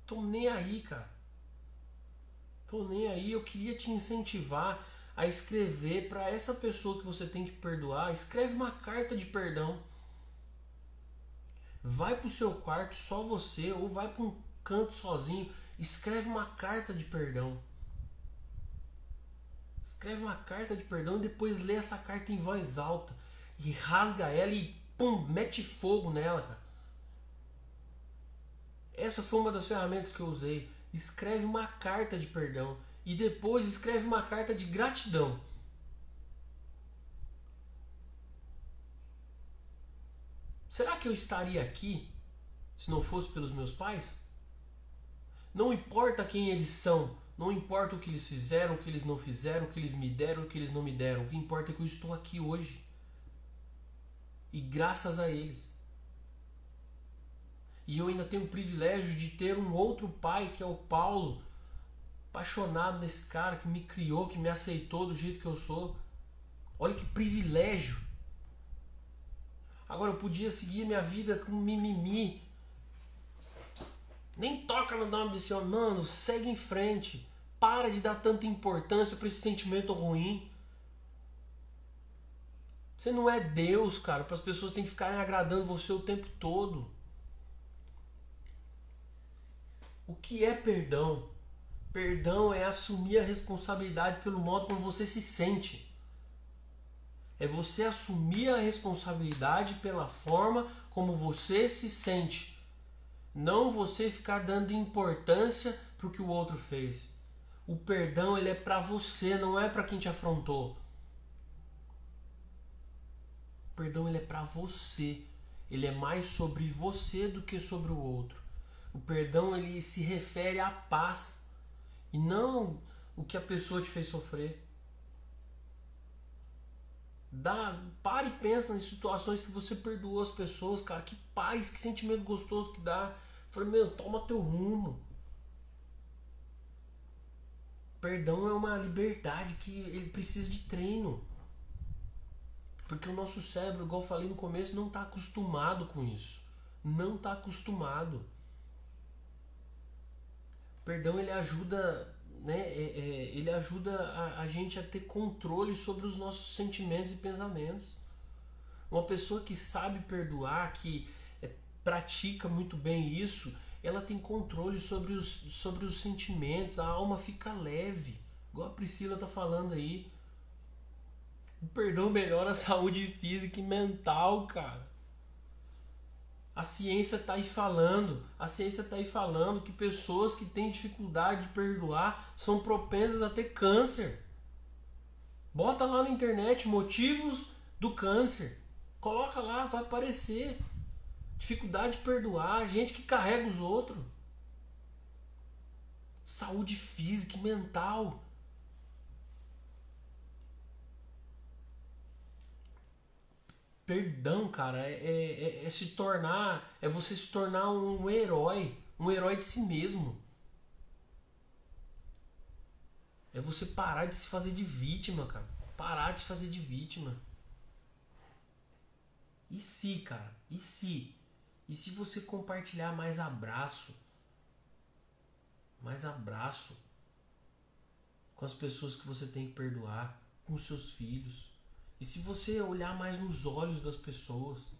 tô nem aí, cara. Tô nem aí. Eu queria te incentivar a escrever para essa pessoa que você tem que perdoar. Escreve uma carta de perdão. Vai pro seu quarto só você ou vai para um canto sozinho. Escreve uma carta de perdão. Escreve uma carta de perdão e depois lê essa carta em voz alta. E rasga ela e pum, mete fogo nela, cara. Essa foi uma das ferramentas que eu usei. Escreve uma carta de perdão. E depois escreve uma carta de gratidão. Será que eu estaria aqui se não fosse pelos meus pais? Não importa quem eles são. Não importa o que eles fizeram, o que eles não fizeram, o que eles me deram, o que eles não me deram. O que importa é que eu estou aqui hoje. E graças a eles. E eu ainda tenho o privilégio de ter um outro pai, que é o Paulo, apaixonado nesse cara que me criou, que me aceitou do jeito que eu sou. Olha que privilégio. Agora eu podia seguir minha vida com mimimi. Nem toca no nome desse homem, mano, segue em frente. Para de dar tanta importância para esse sentimento ruim. Você não é Deus, cara, para as pessoas terem que ficarem agradando você o tempo todo. O que é perdão? Perdão é assumir a responsabilidade pelo modo como você se sente. É você assumir a responsabilidade pela forma como você se sente. Não você ficar dando importância para o que o outro fez. O perdão ele é para você, não é para quem te afrontou. O perdão ele é para você. Ele é mais sobre você do que sobre o outro. O perdão ele se refere à paz e não o que a pessoa te fez sofrer. Para e pensa nas situações que você perdoou as pessoas, cara. Que paz, que sentimento gostoso que dá. Falei, meu, toma teu rumo. Perdão é uma liberdade que ele precisa de treino. Porque o nosso cérebro, igual eu falei no começo, não está acostumado com isso. Não está acostumado. O perdão, ele ajuda, né? Ele ajuda a gente a ter controle sobre os nossos sentimentos e pensamentos. Uma pessoa que sabe perdoar, que pratica muito bem isso, ela tem controle sobre os sentimentos, a alma fica leve, igual a Priscila tá falando aí. O perdão melhora a saúde física e mental, cara. A ciência tá aí falando, que pessoas que têm dificuldade de perdoar são propensas a ter câncer. Bota lá na internet motivos do câncer. Coloca lá, vai aparecer. Dificuldade de perdoar, gente que carrega os outros. Saúde física e mental. Perdão, cara, é você se tornar um herói de si mesmo. É você parar de se fazer de vítima, cara. Parar de se fazer de vítima. E se, cara? E se? E se você compartilhar mais abraço? Mais abraço com as pessoas que você tem que perdoar, com os seus filhos. E se você olhar mais nos olhos das pessoas?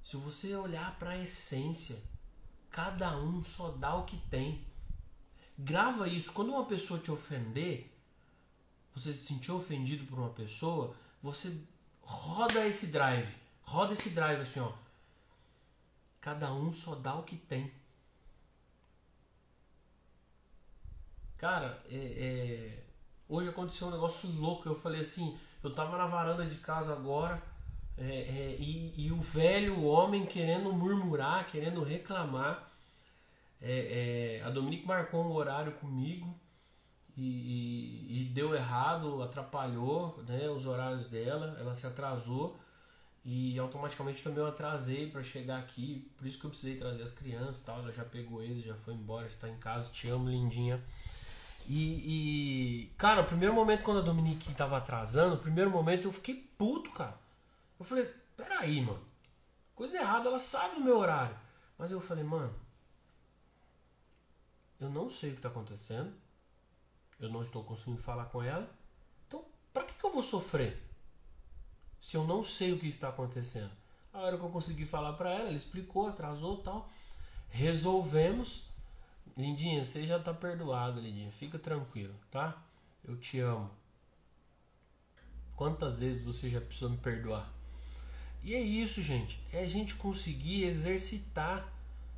Se você olhar para a essência, cada um só dá o que tem. Grava isso. Quando uma pessoa te ofender, você se sentiu ofendido por uma pessoa, você roda esse drive. Roda esse drive assim, ó. Cada um só dá o que tem. Cara, hoje aconteceu um negócio louco. Eu falei assim, eu tava na varanda de casa agora, e o velho homem querendo murmurar, querendo reclamar. A Dominique marcou um horário comigo e deu errado, atrapalhou, né, os horários dela. Ela se atrasou e automaticamente também eu atrasei para chegar aqui. Por isso que eu precisei trazer as crianças e tal. Ela já pegou eles, já foi embora, já tá em casa. Te amo, lindinha. Cara, o primeiro momento quando a Dominique tava atrasando, o primeiro momento eu fiquei puto, cara. Eu falei, peraí, mano, coisa errada, ela sabe do meu horário. Mas eu falei, mano, eu não sei o que tá acontecendo, eu não estou conseguindo falar com ela, então pra que eu vou sofrer se eu não sei o que está acontecendo? A hora que eu consegui falar pra ela, ela explicou, atrasou e tal, resolvemos. Lindinha, você já tá perdoado, lindinha. Fica tranquilo, tá? Eu te amo. Quantas vezes você já precisou me perdoar? E é isso, gente. É a gente conseguir exercitar,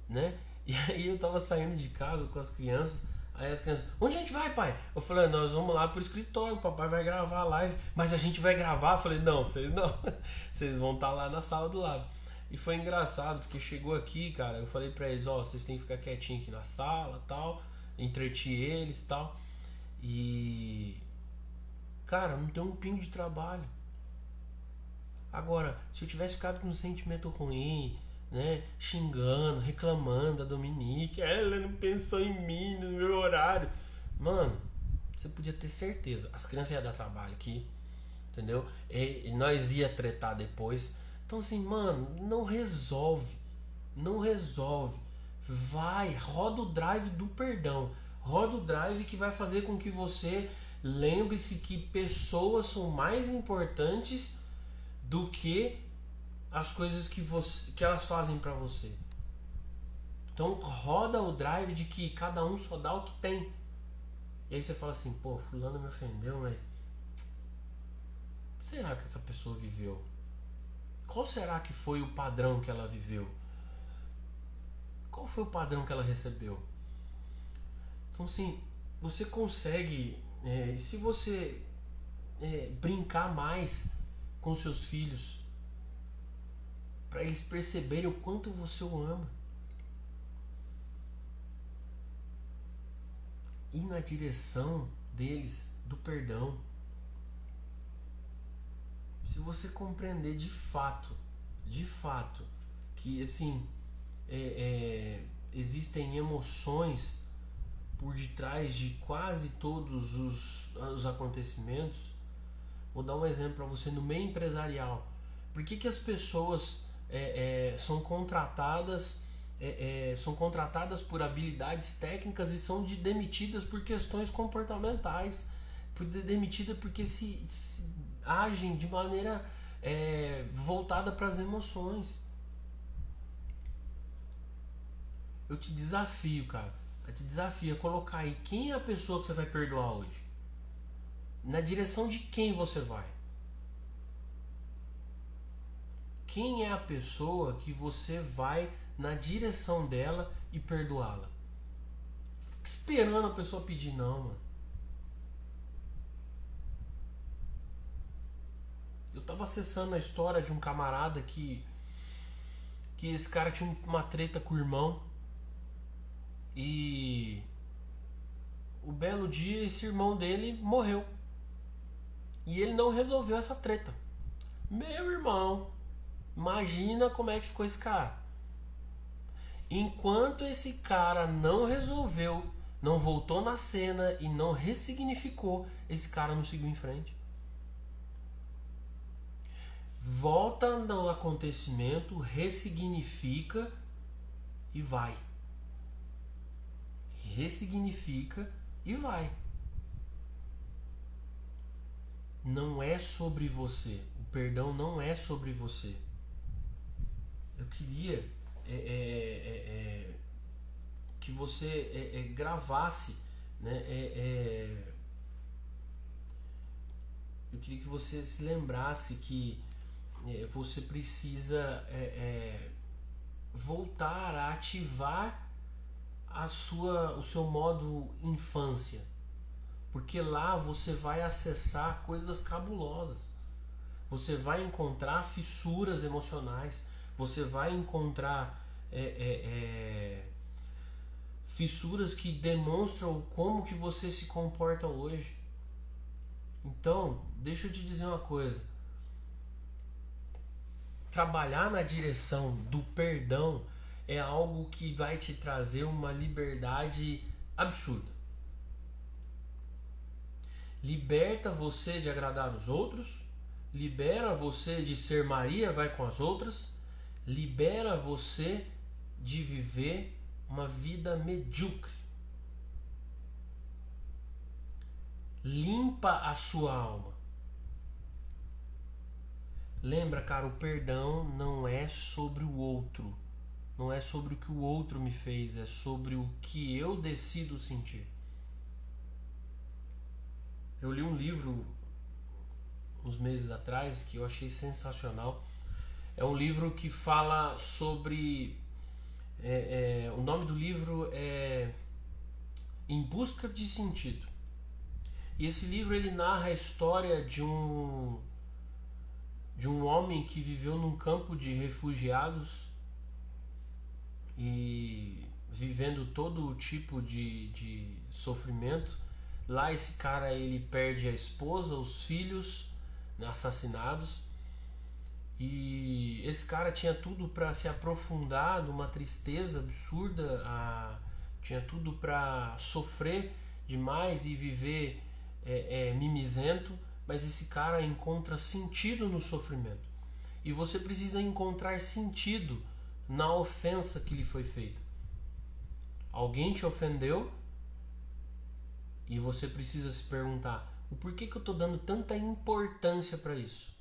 né? E aí eu tava saindo de casa com as crianças. Aí as crianças, onde a gente vai, pai? Eu falei, nós vamos lá pro escritório, o papai vai gravar a live. Mas a gente vai gravar? Eu falei, não, vocês não. Vocês vão estar lá na sala do lado. E foi engraçado, porque chegou aqui, cara, eu falei pra eles, vocês têm que ficar quietinho aqui na sala, tal, entreti eles, tal. E cara, não tem um pingo de trabalho. Agora, se eu tivesse ficado com um sentimento ruim, né, xingando, reclamando da Dominique, ela não pensou em mim no meu horário. Mano, você podia ter certeza, as crianças iam dar trabalho aqui, entendeu? E nós ia tretar depois. Então assim, mano, não resolve. Não resolve. Vai, roda o drive do perdão. Roda o drive que vai fazer com que você lembre-se que pessoas são mais importantes do que as coisas que elas fazem pra você. Então roda o drive de que cada um só dá o que tem. E aí você fala assim, pô, fulano me ofendeu, mas será que essa pessoa viveu? Qual será que foi o padrão que ela viveu? Qual foi o padrão que ela recebeu? Então, assim, você consegue, se você brincar mais com seus filhos, para eles perceberem o quanto você o ama, ir na direção deles do perdão. Se você compreender de fato, que assim existem emoções por detrás de quase todos os acontecimentos, Vou dar um exemplo para você no meio empresarial. Por que as pessoas são contratadas por habilidades técnicas e são demitidas por questões comportamentais? Demitidas porque se agem de maneira voltada para as emoções. Eu te desafio, cara. Eu te desafio a colocar aí quem é a pessoa que você vai perdoar hoje. Na direção de quem você vai? Quem é a pessoa que você vai na direção dela e perdoá-la? Fica esperando a pessoa pedir, não, mano. Eu tava acessando a história de um camarada que esse cara tinha uma treta com o irmão. E o belo dia esse irmão dele morreu. E ele não resolveu essa treta. Meu irmão, imagina como é que ficou esse cara. Enquanto esse cara não resolveu, não voltou na cena e não ressignificou, esse cara não seguiu em frente. Volta no acontecimento, ressignifica e vai. Ressignifica e vai. Não é sobre você. O perdão não é sobre você. Eu queria que você gravasse, né? Eu queria que você se lembrasse que você precisa voltar a ativar o seu modo infância, porque lá você vai acessar coisas cabulosas, você vai encontrar fissuras emocionais, você vai encontrar fissuras que demonstram como que você se comporta hoje. Então, deixa eu te dizer uma coisa. Trabalhar na direção do perdão é algo que vai te trazer uma liberdade absurda. Liberta você de agradar os outros, libera você de ser Maria, vai com as outras, libera você de viver uma vida medíocre. Limpa a sua alma. Lembra, cara, o perdão não é sobre o outro. Não é sobre o que o outro me fez, é sobre o que eu decido sentir. Eu li um livro uns meses atrás que eu achei sensacional. É um livro que fala sobre... o nome do livro é Em Busca de Sentido. E esse livro ele narra a história de um homem que viveu num campo de refugiados e vivendo todo tipo de sofrimento. Lá esse cara ele perde a esposa, os filhos, né, assassinados. E esse cara tinha tudo para se aprofundar numa tristeza absurda, tinha tudo para sofrer demais e viver mimizento, mas esse cara encontra sentido no sofrimento. E você precisa encontrar sentido na ofensa que lhe foi feita. Alguém te ofendeu e você precisa se perguntar: o porquê que eu estou dando tanta importância para isso?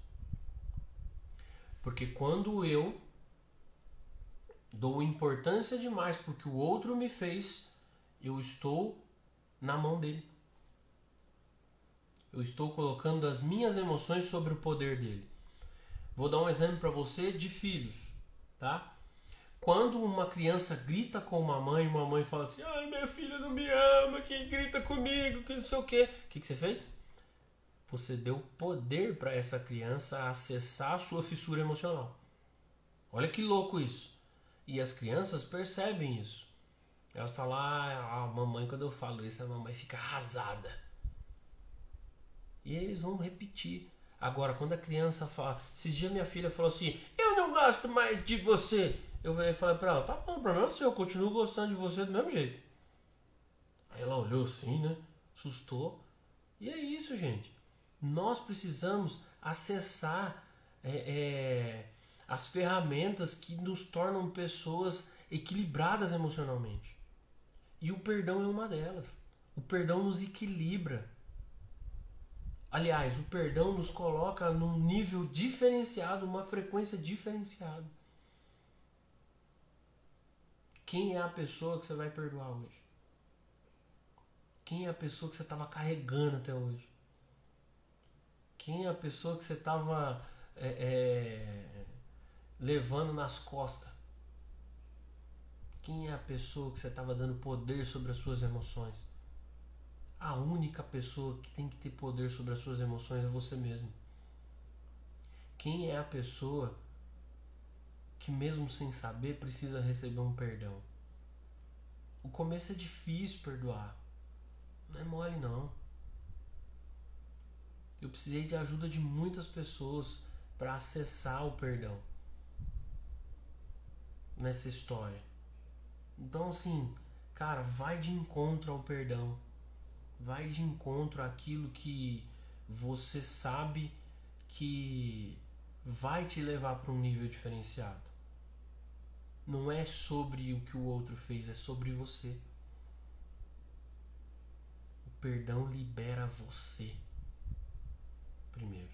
Porque quando eu dou importância demais porque o outro me fez, eu estou na mão dele. Eu estou colocando as minhas emoções sobre o poder dele. Vou dar um exemplo para você de filhos, tá? Quando uma criança grita com uma mãe fala assim: ai, minha filha não me ama, quem grita comigo, que não sei o quê. O que você fez? Você deu poder para essa criança acessar a sua fissura emocional. Olha que louco isso. E as crianças percebem isso. Elas falam: a mamãe, quando eu falo isso, a mamãe fica arrasada. E eles vão repetir. Agora, quando a criança fala... Esses dias minha filha falou assim: eu não gosto mais de você. Eu falei pra ela: tá bom, o problema é seu, eu continuo gostando de você do mesmo jeito. Aí ela olhou assim, né? Assustou. E é isso, gente. Nós precisamos acessar as ferramentas que nos tornam pessoas equilibradas emocionalmente. E o perdão é uma delas. O perdão nos equilibra. Aliás, o perdão nos coloca num nível diferenciado, uma frequência diferenciada. Quem é a pessoa que você vai perdoar hoje? Quem é a pessoa que você estava carregando até hoje? Quem é a pessoa que você estava levando nas costas? Quem é a pessoa que você estava dando poder sobre as suas emoções? A única pessoa que tem que ter poder sobre as suas emoções é você mesmo. Quem é a pessoa que mesmo sem saber precisa receber um perdão? O começo é difícil perdoar. Não é mole não. Eu precisei de ajuda de muitas pessoas para acessar o perdão nessa história. Então assim, cara, vai de encontro ao perdão. Vai de encontro àquilo que você sabe que vai te levar para um nível diferenciado. Não é sobre o que o outro fez, é sobre você. O perdão libera você primeiro.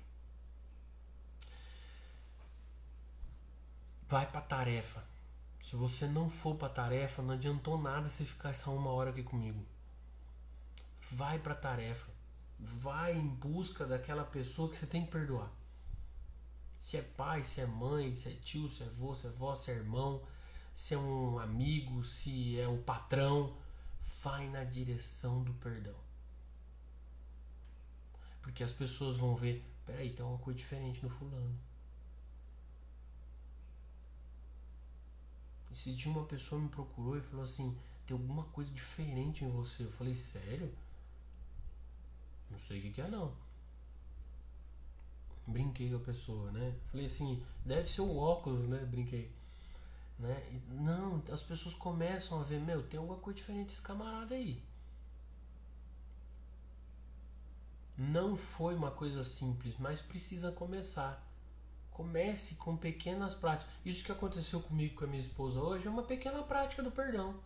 Vai para a tarefa. Se você não for para a tarefa, não adiantou nada você ficar essa 1 hora aqui comigo. Vai para a tarefa. Vai em busca daquela pessoa que você tem que perdoar. Se é pai, se é mãe, se é tio, se é avô, se é avó, se é irmão, se é um amigo, se é o patrão, vai na direção do perdão. Porque as pessoas vão ver, peraí, tem uma coisa diferente no fulano. Esse dia uma pessoa me procurou e falou assim, tem alguma coisa diferente em você. Eu falei, sério? Não sei o que é não. Brinquei com a pessoa, né? Falei assim, deve ser o óculos, né? Brinquei. Né? Não, as pessoas começam a ver, meu, tem alguma coisa diferente desse camarada aí. Não foi uma coisa simples, mas precisa começar. Comece com pequenas práticas. Isso que aconteceu comigo e com a minha esposa hoje é uma pequena prática do perdão.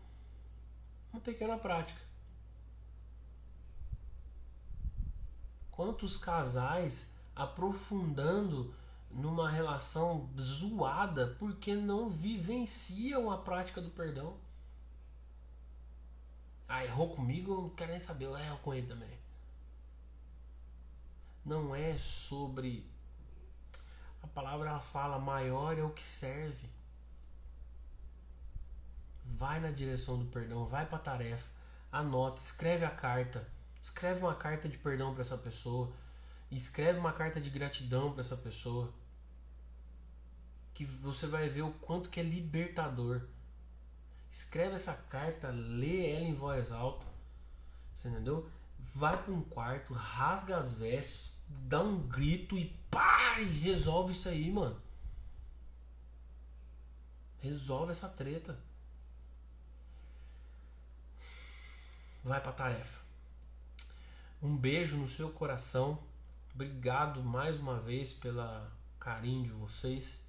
Uma pequena prática. Quantos casais aprofundando numa relação zoada porque não vivenciam a prática do perdão? Ah, errou comigo, eu não quero nem saber, eu erro com ele também. Não é sobre. A palavra ela fala, maior é o que serve. Vai na direção do perdão, vai para a tarefa, anota, escreve a carta, escreve uma carta de perdão para essa pessoa, escreve uma carta de gratidão para essa pessoa, que você vai ver o quanto que é libertador. Escreve essa carta, lê ela em voz alta, você entendeu? Vai para um quarto, rasga as vestes, dá um grito e pá, e resolve isso aí, mano. Resolve essa treta. Vai para a tarefa. Um beijo no seu coração. Obrigado mais uma vez pelo carinho de vocês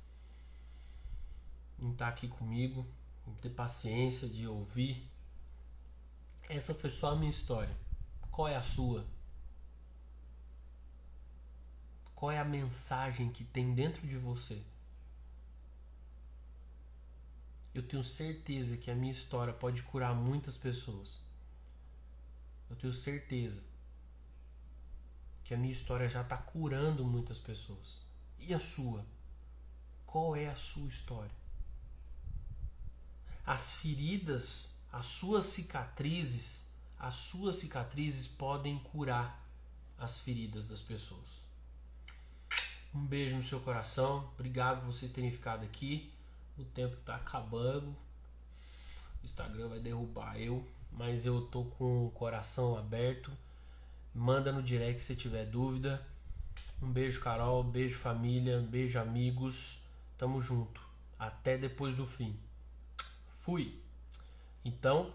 em estar aqui comigo, em ter paciência de ouvir. Essa foi só a minha história. Qual é a sua? Qual é a mensagem que tem dentro de você? Eu tenho certeza que a minha história pode curar muitas pessoas. Eu tenho certeza que a minha história já está curando muitas pessoas. E a sua? Qual é a sua história? As feridas, as suas cicatrizes podem curar as feridas das pessoas. Um beijo no seu coração. Obrigado por vocês terem ficado aqui. O tempo está acabando. O Instagram vai derrubar eu, mas eu tô com o coração aberto. Manda no direct se tiver dúvida. Um beijo, Carol. Beijo, família. Beijo, amigos. Tamo junto. Até depois do fim. Fui. Então,